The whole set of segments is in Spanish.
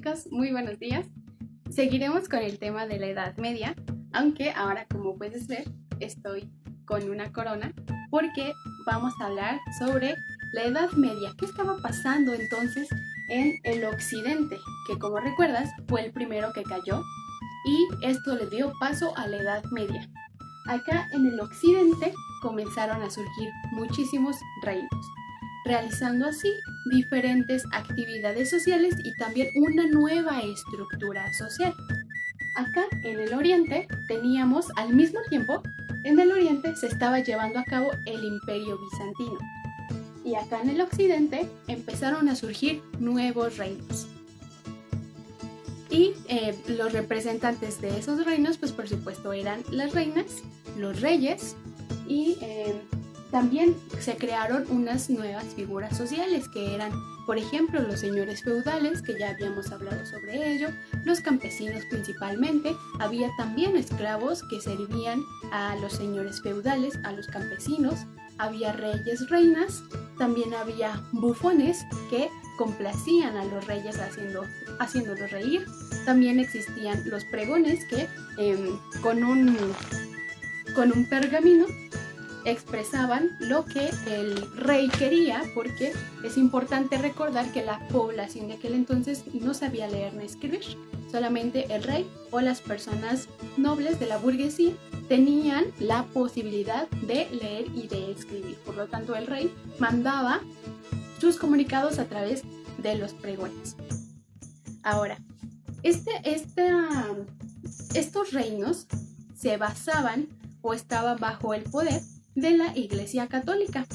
chicos, muy buenos días. Seguiremos con el tema de la Edad Media, aunque ahora, como puedes ver, estoy con una corona porque vamos a hablar sobre la Edad Media. ¿Qué estaba pasando entonces en el occidente? Que, como recuerdas, fue el primero que cayó y esto le dio paso a la Edad Media. Acá en el occidente comenzaron a surgir muchísimos reinos, realizando así diferentes actividades sociales y también una nueva estructura social. Acá en el oriente teníamos al mismo tiempo, en el oriente se estaba llevando a cabo el Imperio Bizantino y acá en el occidente empezaron a surgir nuevos reinos. Y los representantes de esos reinos, pues por supuesto eran las reinas, los reyes y también se crearon unas nuevas figuras sociales que eran, por ejemplo, los señores feudales, que ya habíamos hablado sobre ello, los campesinos principalmente, había también esclavos que servían a los señores feudales, a los campesinos, había reyes, reinas, también había bufones que complacían a los reyes haciéndolos reír, también existían los pregones que con un pergamino expresaban lo que el rey quería, porque es importante recordar que la población de aquel entonces no sabía leer ni escribir, solamente el rey o las personas nobles de la burguesía tenían la posibilidad de leer y de escribir. Por lo tanto, el rey mandaba sus comunicados a través de los pregones. Ahora, estos reinos se basaban o estaban bajo el poder de la Iglesia Católica,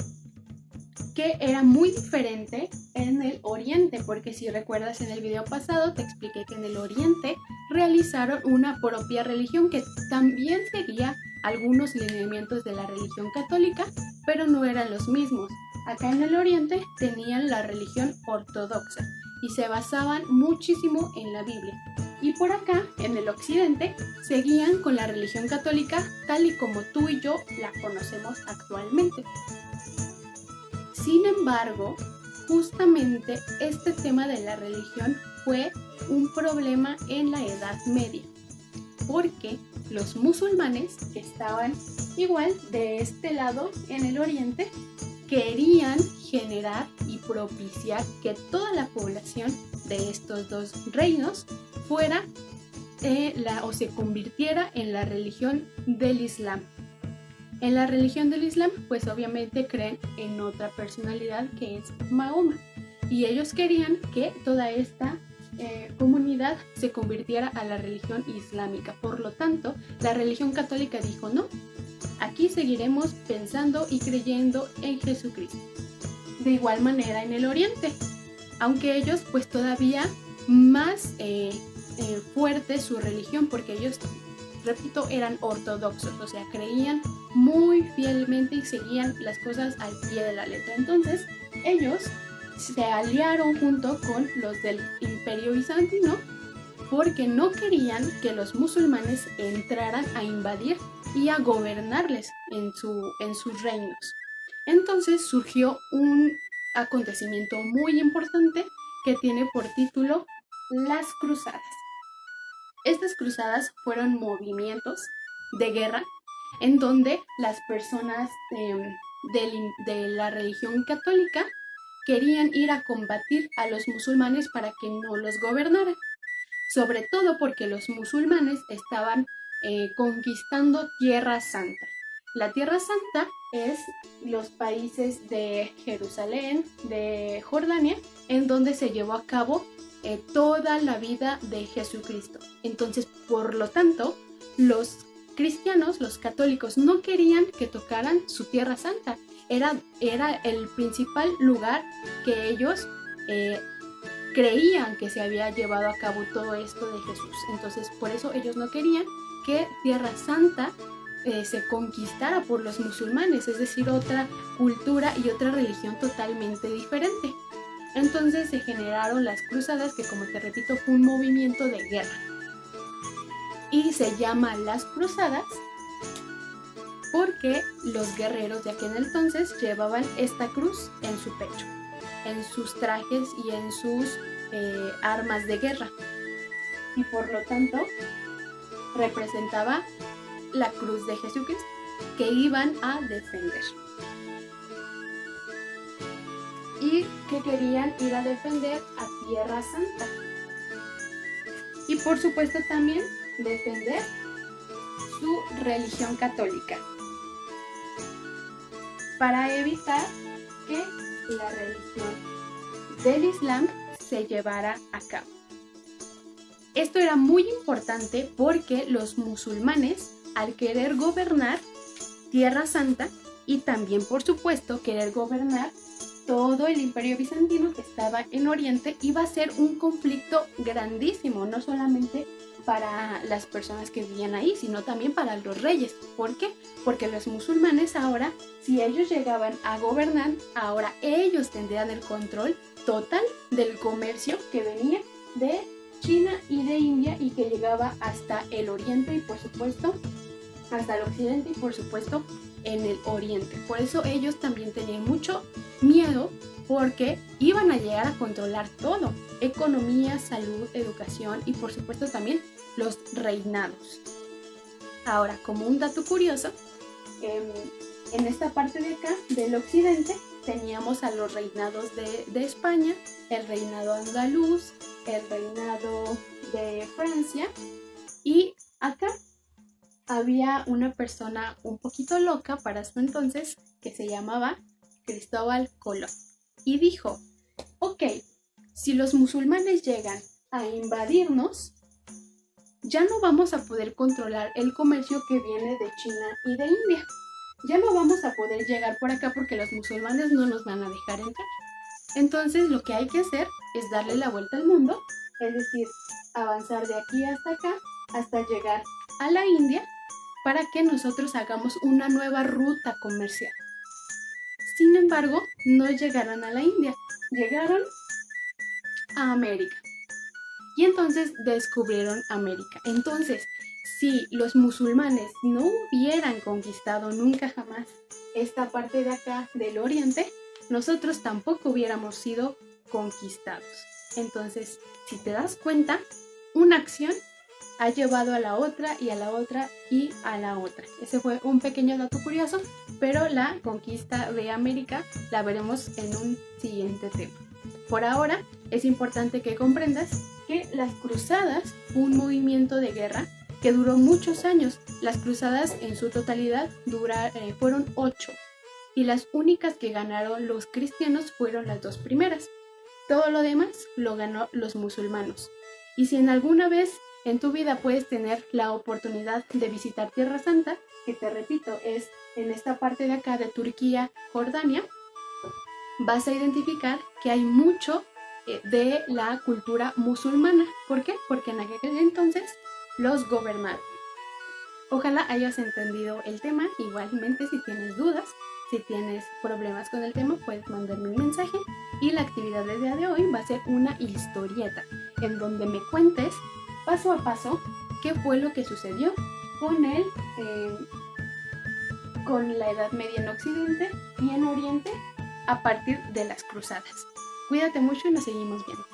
que era muy diferente en el Oriente, porque si recuerdas en el video pasado te expliqué que en el Oriente realizaron una propia religión que también seguía algunos lineamientos de la religión católica, pero no eran los mismos. Acá en el Oriente tenían la religión ortodoxa y se basaban muchísimo en la Biblia. Y por acá, en el occidente, seguían con la religión católica tal y como tú y yo la conocemos actualmente. Sin embargo, justamente este tema de la religión fue un problema en la Edad Media, porque los musulmanes que estaban igual de este lado en el oriente querían generar y propiciar que toda la población de estos dos reinos fuera o se convirtiera en la religión del Islam. En la religión del Islam, pues obviamente creen en otra personalidad que es Mahoma, y ellos querían que toda esta comunidad se convirtiera a la religión islámica. Por lo tanto, la religión católica dijo no, aquí seguiremos pensando y creyendo en Jesucristo. De igual manera en el oriente, aunque ellos pues todavía más fuerte su religión, porque ellos, repito, eran ortodoxos, o sea, creían muy fielmente y seguían las cosas al pie de la letra. Entonces ellos se aliaron junto con los del Imperio Bizantino porque no querían que los musulmanes entraran a invadir y a gobernarles en sus reinos. Entonces surgió un acontecimiento muy importante que tiene por título las cruzadas. Estas cruzadas fueron movimientos de guerra en donde las personas de la religión católica querían ir a combatir a los musulmanes para que no los gobernaran, sobre todo porque los musulmanes estaban conquistando Tierra Santa. La Tierra Santa es los países de Jerusalén, de Jordania, en donde se llevó a cabo toda la vida de Jesucristo. Entonces, por lo tanto, los cristianos, los católicos, no querían que tocaran su Tierra Santa. Era el principal lugar que ellos creían que se había llevado a cabo todo esto de Jesús. Entonces, por eso ellos no querían que Tierra Santa se conquistara por los musulmanes, es decir, otra cultura y otra religión totalmente diferente. Entonces se generaron las cruzadas, que como te repito fue un movimiento de guerra. Y se llama las cruzadas porque los guerreros de aquel entonces llevaban esta cruz en su pecho, en sus trajes y en sus armas de guerra y por lo tanto representaba la cruz de Jesucristo que iban a defender. Y que querían ir a defender a Tierra Santa. Y por supuesto también defender su religión católica, para evitar que la religión del Islam se llevara a cabo. Esto era muy importante porque los musulmanes, al querer gobernar Tierra Santa y también por supuesto querer gobernar todo el imperio bizantino que estaba en Oriente, iba a ser un conflicto grandísimo, no solamente para las personas que vivían ahí, sino también para los reyes. ¿Por qué? Porque los musulmanes ahora, si ellos llegaban a gobernar, ahora ellos tendrían el control total del comercio que venía de China y de India y que llegaba hasta el Oriente y por supuesto hasta el Occidente y por supuesto en el Oriente. Por eso ellos también tenían mucho miedo porque iban a llegar a controlar todo: economía, salud, educación y por supuesto también los reinados. Ahora, como un dato curioso, en esta parte de acá del occidente teníamos a los reinados de España, el reinado andaluz, el reinado de Francia, y acá había una persona un poquito loca para su entonces que se llamaba Cristóbal Colón y dijo: ok, si los musulmanes llegan a invadirnos, ya no vamos a poder controlar el comercio que viene de China y de India. Ya no vamos a poder llegar por acá porque los musulmanes no nos van a dejar entrar. Entonces lo que hay que hacer es darle la vuelta al mundo, es decir, avanzar de aquí hasta acá hasta llegar a la India para que nosotros hagamos una nueva ruta comercial. Sin embargo, no llegaron a la India, llegaron a América. Y entonces descubrieron América. Entonces, si los musulmanes no hubieran conquistado nunca jamás esta parte de acá del Oriente, nosotros tampoco hubiéramos sido conquistados. Entonces, si te das cuenta, una acción ha llevado a la otra y a la otra y a la otra. Ese fue un pequeño dato curioso, pero la conquista de América la veremos en un siguiente tema. Por ahora, es importante que comprendas que las cruzadas fue un movimiento de guerra que duró muchos años. Las cruzadas en su totalidad fueron 8 y las únicas que ganaron los cristianos fueron las 2 primeras. Todo lo demás lo ganó los musulmanes. Y si en alguna vez en tu vida puedes tener la oportunidad de visitar Tierra Santa, que te repito, es en esta parte de acá de Turquía, Jordania, vas a identificar que hay mucho de la cultura musulmana. ¿Por qué? Porque en aquel entonces los gobernaron. Ojalá hayas entendido el tema. Igualmente, si tienes dudas, si tienes problemas con el tema, puedes mandarme un mensaje. Y la actividad del día de hoy va a ser una historieta en donde me cuentes paso a paso qué fue lo que sucedió con la Edad Media en Occidente y en Oriente a partir de las cruzadas. Cuídate mucho y nos seguimos viendo.